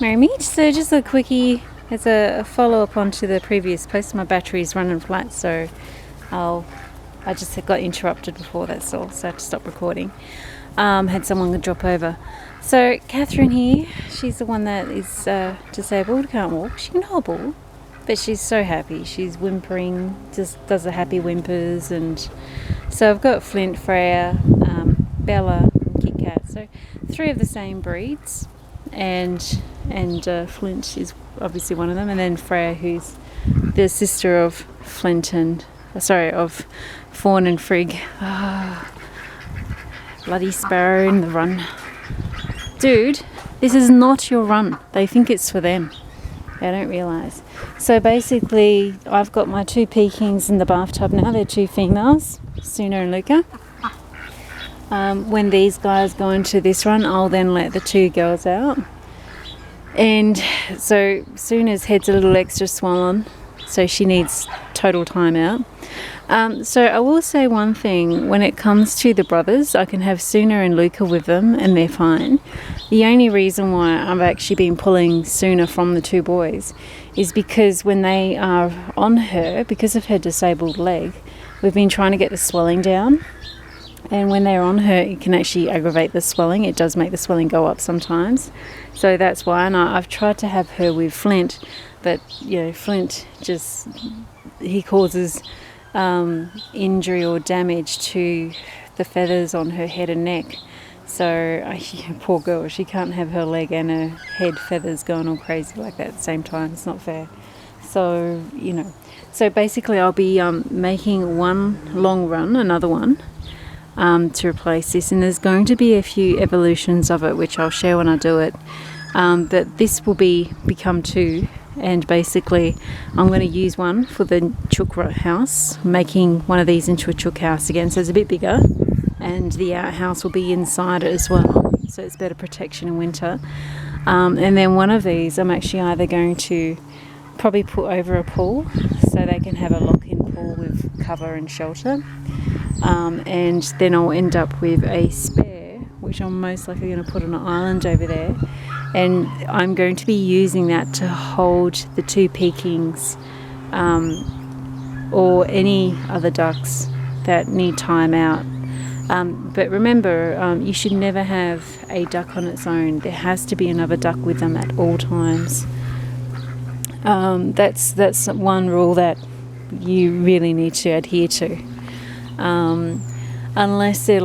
Mermaid. So just a quickie as a follow-up onto the previous post. My battery's running flat, so I just got interrupted before, that's all, so I had to stop recording. Had someone drop over. So Catherine here, she's the one that is disabled, can't walk. She can hobble, but she's so happy. She's whimpering, just does the happy whimpers. And so I've got Flint, Freya, Bella and Kit Kat. So 3 of the same breeds, and Flint is obviously one of them, and then Freya, who's the sister of of Fawn and Frigg. Bloody sparrow in the run. Dude, this is not your run. They think it's for them. They don't realise. So basically, I've got my 2 Pekings in the bathtub now. They're 2 females, Suna and Luca. When these guys go into this run, I'll then let the 2 girls out. And so Suna's head's a little extra swollen, so she needs total time out. So I will say one thing, when it comes to the brothers, I can have Suna and Luca with them and they're fine. The only reason why I've actually been pulling Suna from the 2 boys is because when they are on her, because of her disabled leg, we've been trying to get the swelling down. And when they're on her, it can actually aggravate the swelling. It does make the swelling go up sometimes. So that's why, and I've tried to have her with Flint, but Flint he causes injury or damage to the feathers on her head and neck. So poor girl, she can't have her leg and her head feathers going all crazy like that at the same time. It's not fair. So so basically I'll be making one long run, another one, to replace this, and there's going to be a few evolutions of it which I'll share when I do it, but this will become 2. And basically I'm going to use one for the chook house, making one of these into a chook house again, so it's a bit bigger, and the outhouse will be inside it as well, so it's better protection in winter. And then one of these I'm actually either going to probably put over a pool so they can have a lock-in pool with cover and shelter, and then I'll end up with a spare, which I'm most likely going to put on an island over there. And I'm going to be using that to hold the 2 Pekings or any other ducks that need time out. But remember, you should never have a duck on its own. There has to be another duck with them at all times. That's one rule that you really need to adhere to. Unless they're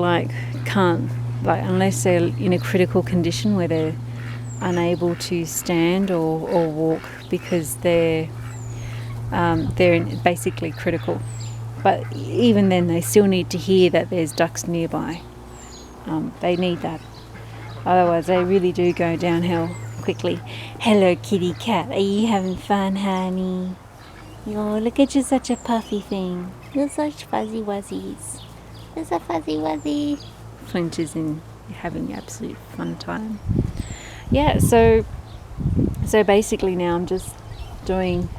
unless they're in a critical condition where they're unable to stand or walk, because they're basically critical. But even then, they still need to hear that there's ducks nearby. They need that. Otherwise, they really do go downhill quickly. Hello, kitty cat. Are you having fun, honey? Oh, look at you, such a puffy thing. You're such fuzzy wuzzies. There's a fuzzy wuzzy. Flint is having absolute fun time. Yeah, so basically now I'm just doing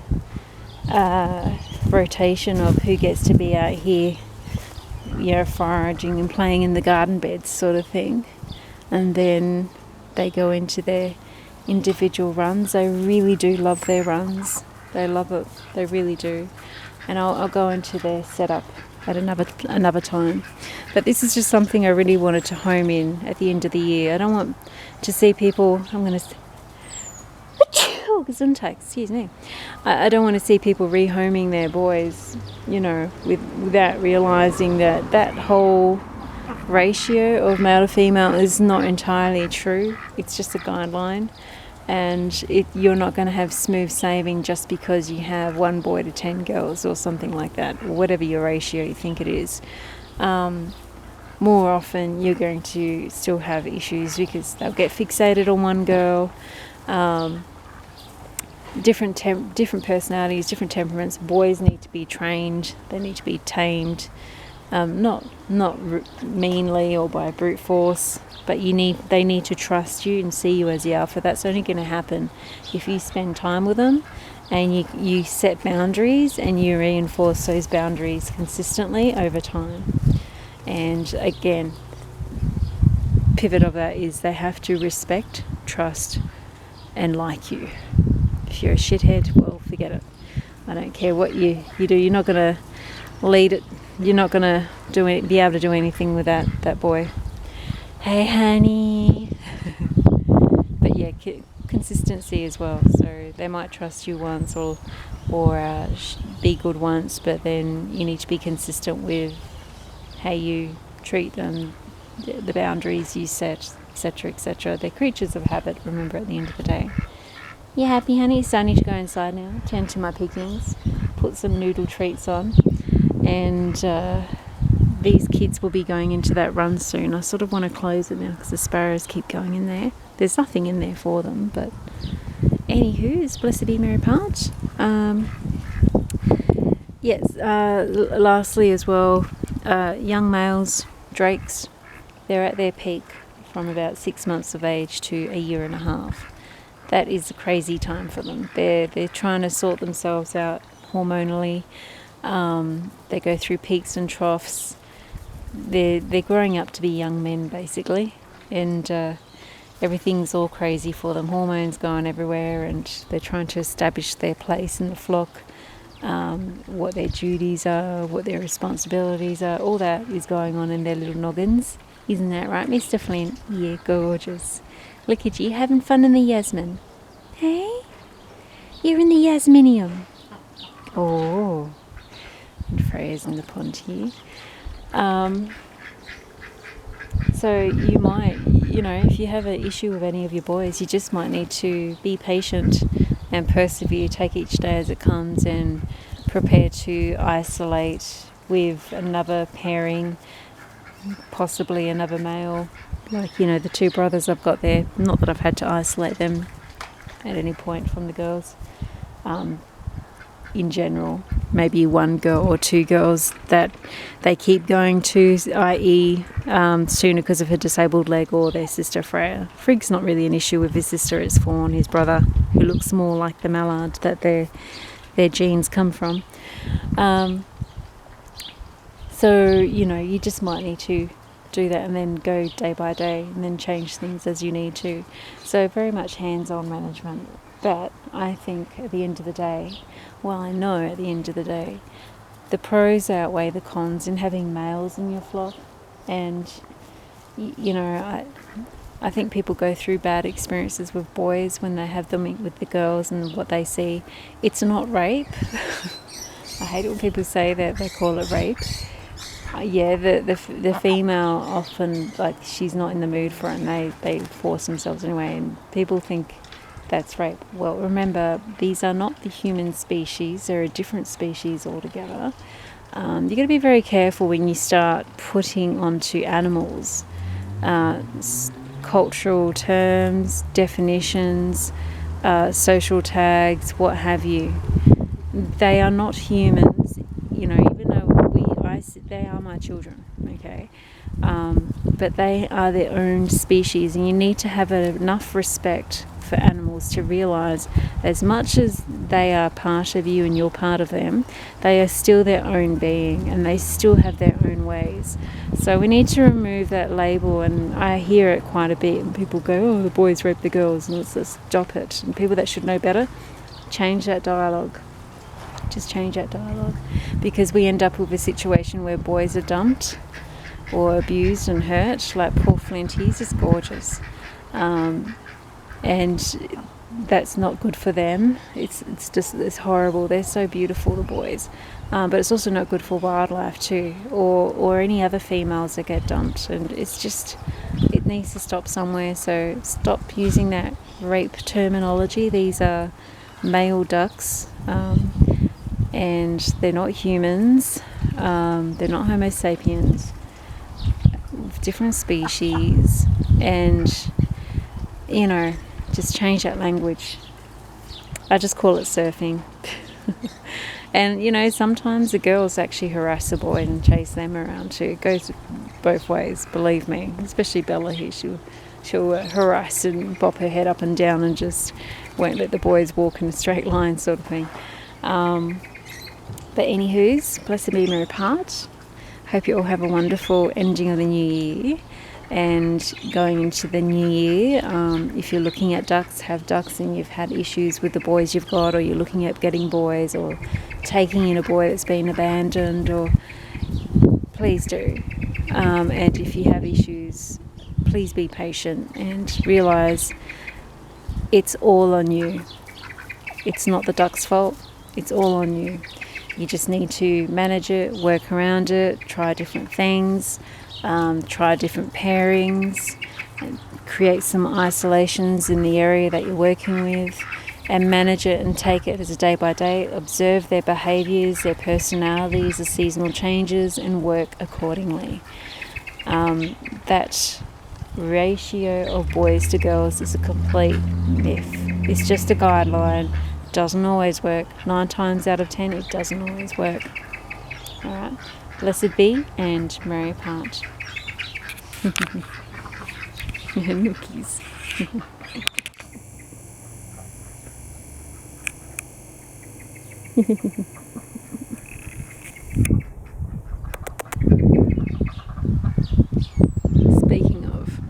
a rotation of who gets to be out here, foraging and playing in the garden beds sort of thing. And then they go into their individual runs. They really do love their runs. They love it. They really do. And I'll go into their setup at another time. But this is just something I really wanted to home in at the end of the year. I don't want to see people, excuse me. I don't want to see people rehoming their boys, without realising that whole ratio of male to female is not entirely true. It's just a guideline, and you're not going to have smooth sailing just because you have 1 boy to 10 girls or something like that, or whatever your ratio you think it is. More often you're going to still have issues because they'll get fixated on one girl. Different personalities, different temperaments. Boys need to be trained. They need to be tamed, not meanly or by brute force, but they need to trust you and see you as the alpha. That's only going to happen if you spend time with them and you set boundaries and you reinforce those boundaries consistently over time. And again, pivot of that is they have to respect, trust, and like you. If you're a shithead, well, forget it. I don't care what you do. You're not going to lead it. You're not going to be able to do anything with that boy. Hey, honey. But yeah, consistency as well. So they might trust you once or be good once, but then you need to be consistent with how you treat them, the boundaries you set, etc., etc. They're creatures of habit, remember, at the end of the day. You happy, honey? So I need to go inside now, tend to my Pekings, put some noodle treats on, and these kids will be going into that run soon. I sort of want to close it now because the sparrows keep going in there. There's nothing in there for them, but anywho's, blessed be Mary Part. Yes, lastly as well, young males, drakes, they're at their peak from about 6 months of age to a year and a half. That is a crazy time for them. They're trying to sort themselves out hormonally. They go through peaks and troughs. They're growing up to be young men, basically, and everything's all crazy for them. Hormones going everywhere, and they're trying to establish their place in the flock, what their duties are, what their responsibilities are. All that is going on in their little noggins. Isn't that right, Mr. Flint? Yeah, gorgeous. Look at you, having fun in the Yasmin. Hey? You're in the Yasminium. Oh. And Freyas in the pond here. So you might, if you have an issue with any of your boys, you just might need to be patient and persevere, take each day as it comes, and prepare to isolate with another pairing, possibly another male, like the two brothers I've got there. Not that I've had to isolate them at any point from the girls. In general, maybe one girl or two girls that they keep going to, i.e. Sooner because of her disabled leg, or their sister Freya. Frigg's not really an issue with his sister, it's Fawn, his brother, who looks more like the mallard that their genes come from. So you just might need to do that and then go day by day and then change things as you need to. So very much hands-on management. But I think at the end of the day, I know at the end of the day, the pros outweigh the cons in having males in your flock. And I think people go through bad experiences with boys when they have them with the girls, and what they see, it's not rape. I hate it when people say that they call it rape. The female often, she's not in the mood for it, and they force themselves anyway, and people think that's rape. Well, remember, these are not the human species. They're a different species altogether. You've got to be very careful when you start putting onto animals cultural terms, definitions, social tags, what have you. They are not humans, even though they are my children, okay? But they are their own species, and you need to have enough respect for animals to realise, as much as they are part of you and you're part of them, they are still their own being, and they still have their own ways. So we need to remove that label, and I hear it quite a bit, and people go, oh, the boys rape the girls, and let's just stop it. And people that should know better, change that dialogue. Just change that dialogue, because we end up with a situation where boys are dumped or abused and hurt, like poor Flint. He's just gorgeous, and that's not good for them. It's horrible. They're so beautiful, the boys, but it's also not good for wildlife too, or any other females that get dumped. And it needs to stop somewhere. So stop using that rape terminology. These are male ducks. And they're not humans, they're not Homo sapiens, different species, and just change that language. I just call it surfing. And sometimes the girls actually harass the boy and chase them around too. It goes both ways, believe me, especially Bella here. She'll harass and bop her head up and down and just won't let the boys walk in a straight line, sort of thing. But anywho's, blessed be Mary Part. Hope you all have a wonderful ending of the new year. And going into the new year, if you're looking at ducks, have ducks, and you've had issues with the boys you've got, or you're looking at getting boys, or taking in a boy that's been abandoned, or please do. And if you have issues, please be patient and realise it's all on you. It's not the duck's fault. It's all on you. You just need to manage it, work around it, try different things, try different pairings, and create some isolations in the area that you're working with, and manage it and take it as a day by day. Observe their behaviours, their personalities, the seasonal changes, and work accordingly. That ratio of boys to girls is a complete myth. It's just a guideline. Doesn't always work. 9 times out of 10 it doesn't always work. Alright, blessed be and merry part. Nookies. Speaking of